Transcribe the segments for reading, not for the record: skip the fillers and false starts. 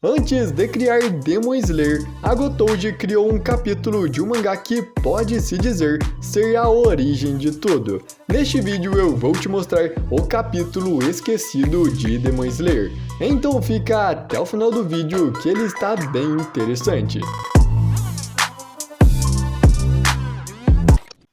Antes de criar Demon Slayer, a Gotouge criou um capítulo de um mangá que pode-se dizer ser a origem de tudo. Neste vídeo eu vou te mostrar o capítulo esquecido de Demon Slayer. Então fica até o final do vídeo que ele está bem interessante.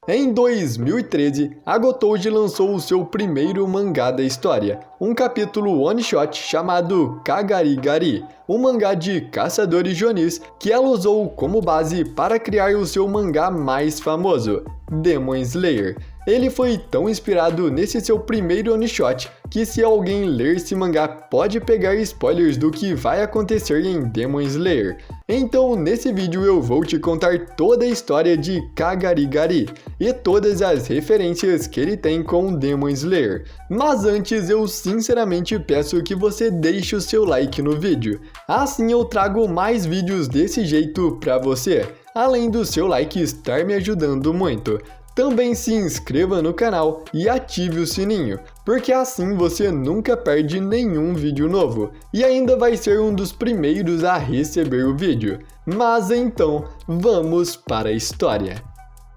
Em 2013, a Gotouge lançou o seu primeiro mangá da história, um capítulo one-shot chamado Kagarigari, um mangá de caçadores jonis que ela usou como base para criar o seu mangá mais famoso, Demon Slayer. Ele foi tão inspirado nesse seu primeiro one-shot que se alguém ler esse mangá pode pegar spoilers do que vai acontecer em Demon Slayer. Então nesse vídeo eu vou te contar toda a história de Kagarigari e todas as referências que ele tem com Demon Slayer. Mas antes eu sinceramente peço que você deixe o seu like no vídeo, assim eu trago mais vídeos desse jeito pra você, além do seu like estar me ajudando muito. Também se inscreva no canal e ative o sininho, porque assim você nunca perde nenhum vídeo novo e ainda vai ser um dos primeiros a receber o vídeo. Mas então, vamos para a história.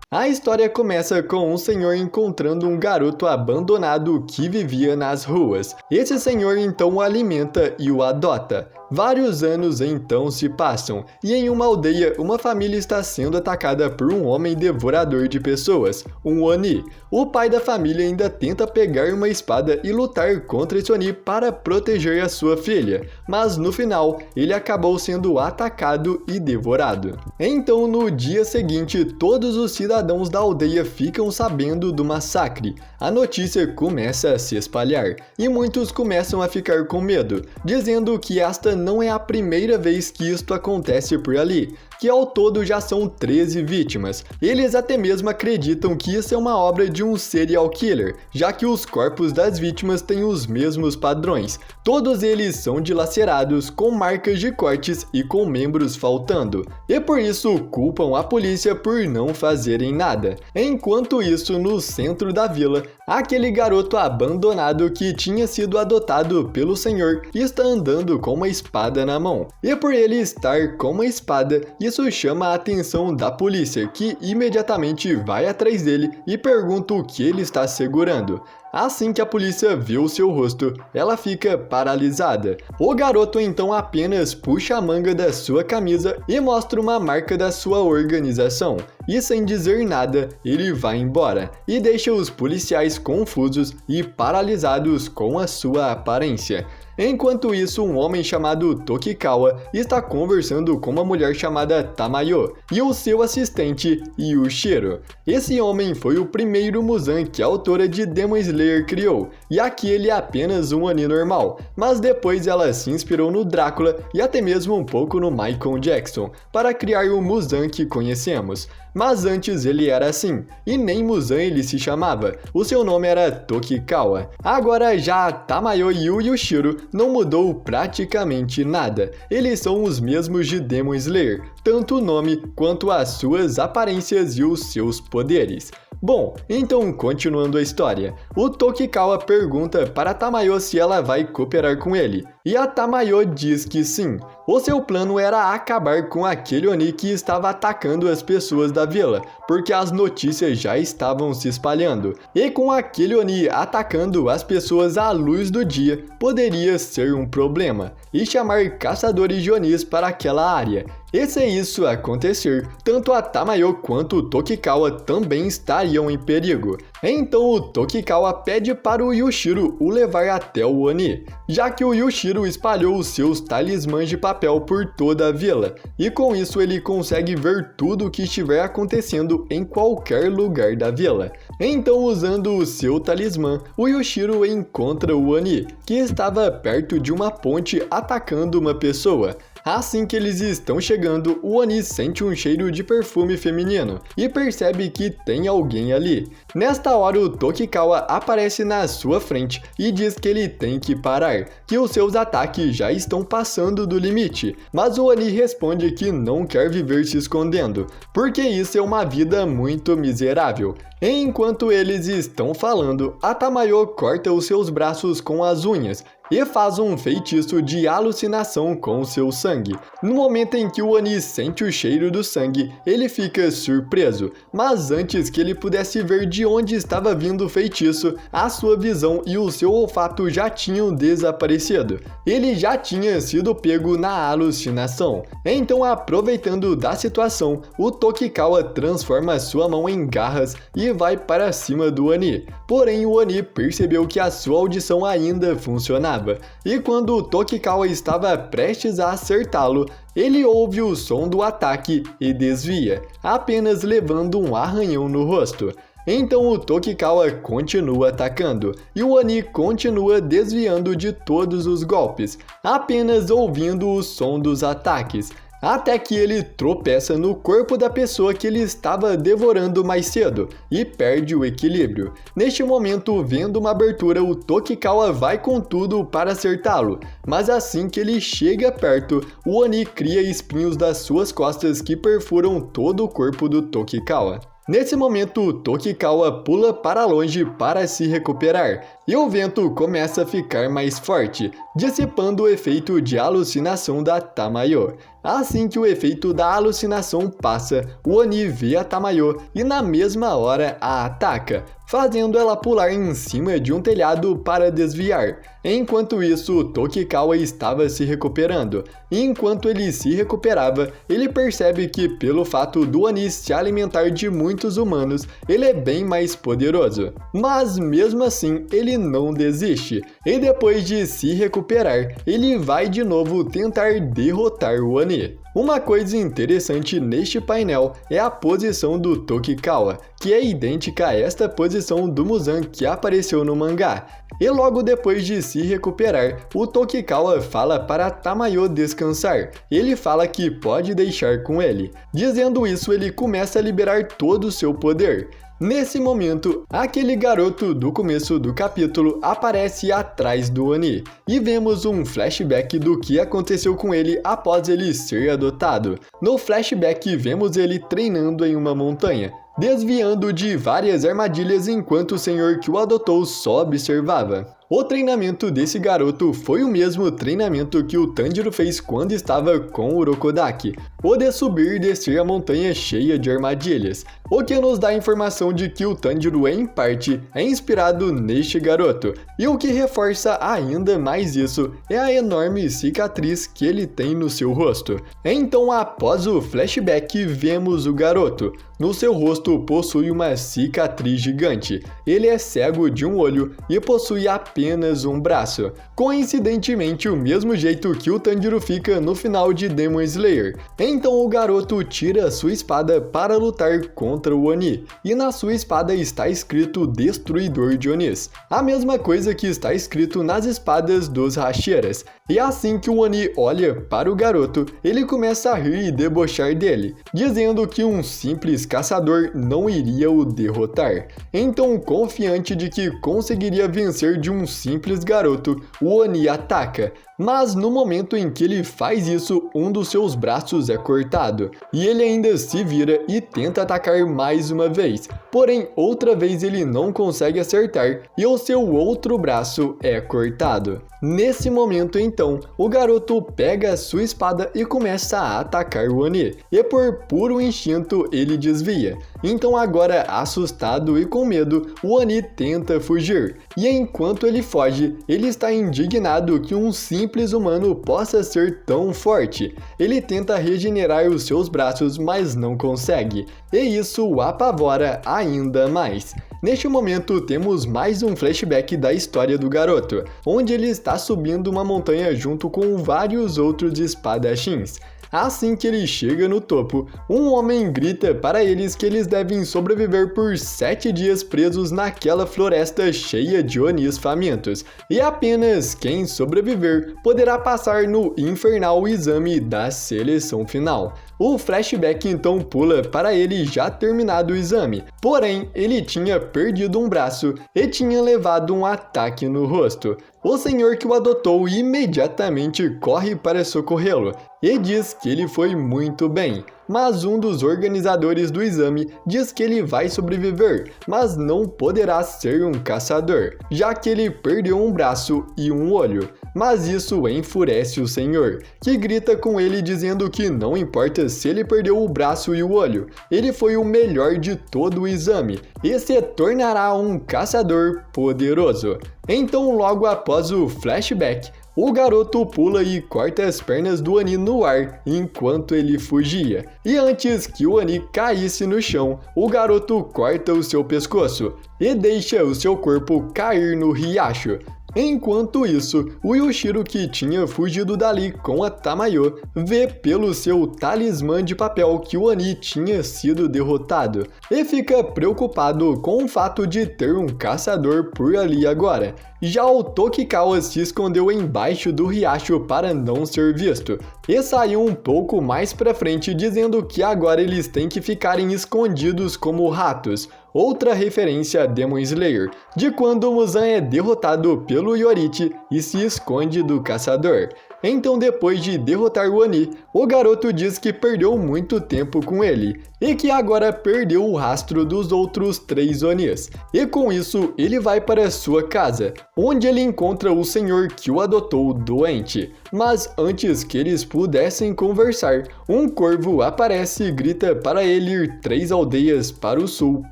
A história começa com um senhor encontrando um garoto abandonado que vivia nas ruas. Esse senhor então o alimenta e o adota. Vários anos então se passam, e em uma aldeia, uma família está sendo atacada por um homem devorador de pessoas, um Oni. O pai da família ainda tenta pegar uma espada e lutar contra esse Oni para proteger a sua filha, mas no final, ele acabou sendo atacado e devorado. Então, no dia seguinte, todos os cidadãos da aldeia ficam sabendo do massacre. A notícia começa a se espalhar, e muitos começam a ficar com medo, dizendo que esta não é a primeira vez que isto acontece por ali, que ao todo já são 13 vítimas. Eles até mesmo acreditam que isso é uma obra de um serial killer, já que os corpos das vítimas têm os mesmos padrões. Todos eles são dilacerados, com marcas de cortes e com membros faltando, e por isso culpam a polícia por não fazerem nada. Enquanto isso, no centro da vila, aquele garoto abandonado que tinha sido adotado pelo senhor está andando com uma espada na mão. E por ele estar com uma espada, isso chama a atenção da polícia, que imediatamente vai atrás dele e pergunta o que ele está segurando. Assim que a polícia vê o seu rosto, ela fica paralisada. O garoto então apenas puxa a manga da sua camisa e mostra uma marca da sua organização. E sem dizer nada, ele vai embora e deixa os policiais confusos e paralisados com a sua aparência. Enquanto isso, um homem chamado Tokikawa está conversando com uma mulher chamada Tamayo e o seu assistente Yushiro. Esse homem foi o primeiro Muzan que a autora de Demon Slayer criou, e aqui ele é apenas um Oni normal, mas depois ela se inspirou no Drácula e até mesmo um pouco no Michael Jackson para criar o Muzan que conhecemos. Mas antes ele era assim, e nem Muzan ele se chamava, o seu nome era Tokikawa. Agora já Tamayo e o Yushiro não mudou praticamente nada, eles são os mesmos de Demon Slayer, tanto o nome quanto as suas aparências e os seus poderes. Bom, então continuando a história, o Tokikawa pergunta para Tamayo se ela vai cooperar com ele, e a Tamayo diz que sim. O seu plano era acabar com aquele Oni que estava atacando as pessoas da vila, porque as notícias já estavam se espalhando, e com aquele Oni atacando as pessoas à luz do dia, poderia ser um problema, e chamar caçadores de Onis para aquela área. E se isso acontecer, tanto a Tamayo quanto o Tokikawa também estariam em perigo. Então o Tokikawa pede para o Yushiro o levar até o Oni, já que o Yushiro espalhou os seus talismãs de papel por toda a vila, e com isso ele consegue ver tudo o que estiver acontecendo em qualquer lugar da vila. Então, usando o seu talismã, o Yushiro encontra o Oni, que estava perto de uma ponte atacando uma pessoa. Assim que eles estão chegando, o Oni sente um cheiro de perfume feminino e percebe que tem alguém ali. Nesta hora, o Tokikawa aparece na sua frente e diz que ele tem que parar, que os seus ataques já estão passando do limite, mas o Oni responde que não quer viver se escondendo, porque isso é uma vida muito miserável. Enquanto eles estão falando, a Tamayo corta os seus braços com as unhas e faz um feitiço de alucinação com seu sangue. No momento em que o Oni sente o cheiro do sangue, ele fica surpreso, mas antes que ele pudesse ver de onde estava vindo o feitiço, a sua visão e o seu olfato já tinham desaparecido. Ele já tinha sido pego na alucinação. Então, aproveitando da situação, o Tokikawa transforma sua mão em garras e vai para cima do Oni. Porém, o Oni percebeu que a sua audição ainda funcionava, e quando o Tokikawa estava prestes a acertá-lo, ele ouve o som do ataque e desvia, apenas levando um arranhão no rosto. Então o Tokikawa continua atacando, e o Oni continua desviando de todos os golpes, apenas ouvindo o som dos ataques, até que ele tropeça no corpo da pessoa que ele estava devorando mais cedo e perde o equilíbrio. Neste momento, vendo uma abertura, o Tokikawa vai com tudo para acertá-lo, mas assim que ele chega perto, o Oni cria espinhos das suas costas que perfuram todo o corpo do Tokikawa. Nesse momento, o Tokikawa pula para longe para se recuperar, e o vento começa a ficar mais forte, dissipando o efeito de alucinação da Tamayo. Assim que o efeito da alucinação passa, o Oni vê a Tamayo e na mesma hora a ataca, fazendo ela pular em cima de um telhado para desviar. Enquanto isso, o Tokikawa estava se recuperando, e enquanto ele se recuperava, ele percebe que pelo fato do Oni se alimentar de muitos humanos, ele é bem mais poderoso. Mas mesmo assim, ele não desiste, e depois de se recuperar, ele vai de novo tentar derrotar o Oni. Uma coisa interessante neste painel é a posição do Tokikawa, que é idêntica a esta posição do Muzan que apareceu no mangá. E logo depois de se recuperar, o Tokikawa fala para Tamayo descansar. Ele fala que pode deixar com ele. Dizendo isso, ele começa a liberar todo o seu poder. Nesse momento, aquele garoto do começo do capítulo aparece atrás do Oni, e vemos um flashback do que aconteceu com ele após ele ser adotado. No flashback, vemos ele treinando em uma montanha, desviando de várias armadilhas enquanto o senhor que o adotou só observava. O treinamento desse garoto foi o mesmo treinamento que o Tanjiro fez quando estava com o Urokodaki, o de subir e descer a montanha cheia de armadilhas, o que nos dá a informação de que o Tanjiro, em parte, é inspirado neste garoto, e o que reforça ainda mais isso é a enorme cicatriz que ele tem no seu rosto. Então, após o flashback, vemos o garoto. No seu rosto possui uma cicatriz gigante, ele é cego de um olho e possui apenas um braço, coincidentemente o mesmo jeito que o Tanjiro fica no final de Demon Slayer. Então o garoto tira sua espada para lutar contra o Oni, e na sua espada está escrito Destruidor de Onis, a mesma coisa que está escrito nas espadas dos Hashiras. E assim que o Oni olha para o garoto, ele começa a rir e debochar dele, dizendo que um simples caçador não iria o derrotar. Então, confiante de que conseguiria vencer de um simples garoto, o Oni ataca. Mas no momento em que ele faz isso, um dos seus braços é cortado, e ele ainda se vira e tenta atacar mais uma vez, porém outra vez ele não consegue acertar e o seu outro braço é cortado. Nesse momento então, o garoto pega a sua espada e começa a atacar o Oni, e por puro instinto ele desvia. Então agora assustado e com medo, o Oni tenta fugir, e enquanto ele foge, ele está indignado que um simples humano possa ser tão forte. Ele tenta regenerar os seus braços, mas não consegue, e isso o apavora ainda mais. Neste momento, temos mais um flashback da história do garoto, onde ele está subindo uma montanha junto com vários outros espadachins. Assim que ele chega no topo, um homem grita para eles que eles devem sobreviver por 7 dias presos naquela floresta cheia de Onis famintos, e apenas quem sobreviver poderá passar no infernal exame da seleção final. O flashback então pula para ele já terminado o exame, porém ele tinha perdido um braço e tinha levado um ataque no rosto. O senhor que o adotou imediatamente corre para socorrê-lo e diz que ele foi muito bem. mas um dos organizadores do exame diz que ele vai sobreviver, mas não poderá ser um caçador, já que ele perdeu um braço e um olho. Mas isso enfurece o senhor, que grita com ele dizendo que não importa se ele perdeu o braço e o olho, ele foi o melhor de todo o exame e se tornará um caçador poderoso. Então, logo após o flashback, o garoto pula e corta as pernas do Oni no ar enquanto ele fugia. E antes que o Oni caísse no chão, o garoto corta o seu pescoço e deixa o seu corpo cair no riacho. Enquanto isso, o Yoshiro, que tinha fugido dali com a Tamayo, vê pelo seu talismã de papel que o Oni tinha sido derrotado e fica preocupado com o fato de ter um caçador por ali agora. Já o Tokikawa se escondeu embaixo do riacho para não ser visto e saiu um pouco mais pra frente dizendo que agora eles têm que ficarem escondidos como ratos. Outra referência a Demon Slayer, de quando Muzan é derrotado pelo Yorichi e se esconde do caçador. Então, depois de derrotar o Oni, o garoto diz que perdeu muito tempo com ele e que agora perdeu o rastro dos outros 3 Onis. E com isso, ele vai para sua casa, onde ele encontra o senhor que o adotou doente. Mas antes que eles pudessem conversar, um corvo aparece e grita para ele ir 3 aldeias para o sul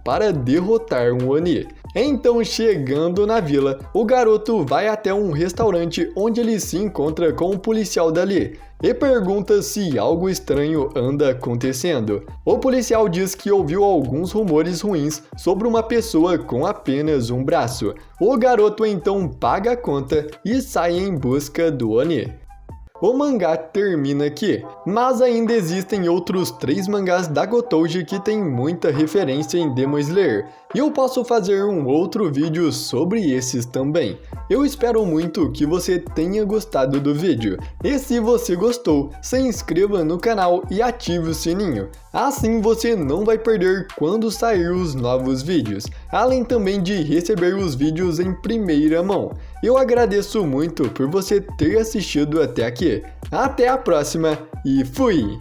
para derrotar um Oni. Então, chegando na vila, o garoto vai até um restaurante onde ele se encontra com um policial dali e pergunta se algo estranho anda acontecendo. O policial diz que ouviu alguns rumores ruins sobre uma pessoa com apenas um braço. O garoto então paga a conta e sai em busca do Oni. O mangá termina aqui, mas ainda existem outros 3 mangás da Gotouge que tem muita referência em Demon Slayer, e eu posso fazer um outro vídeo sobre esses também. Eu espero muito que você tenha gostado do vídeo, e se você gostou, se inscreva no canal e ative o sininho, assim você não vai perder quando sair os novos vídeos, além também de receber os vídeos em primeira mão. Eu agradeço muito por você ter assistido até aqui. Até a próxima e fui!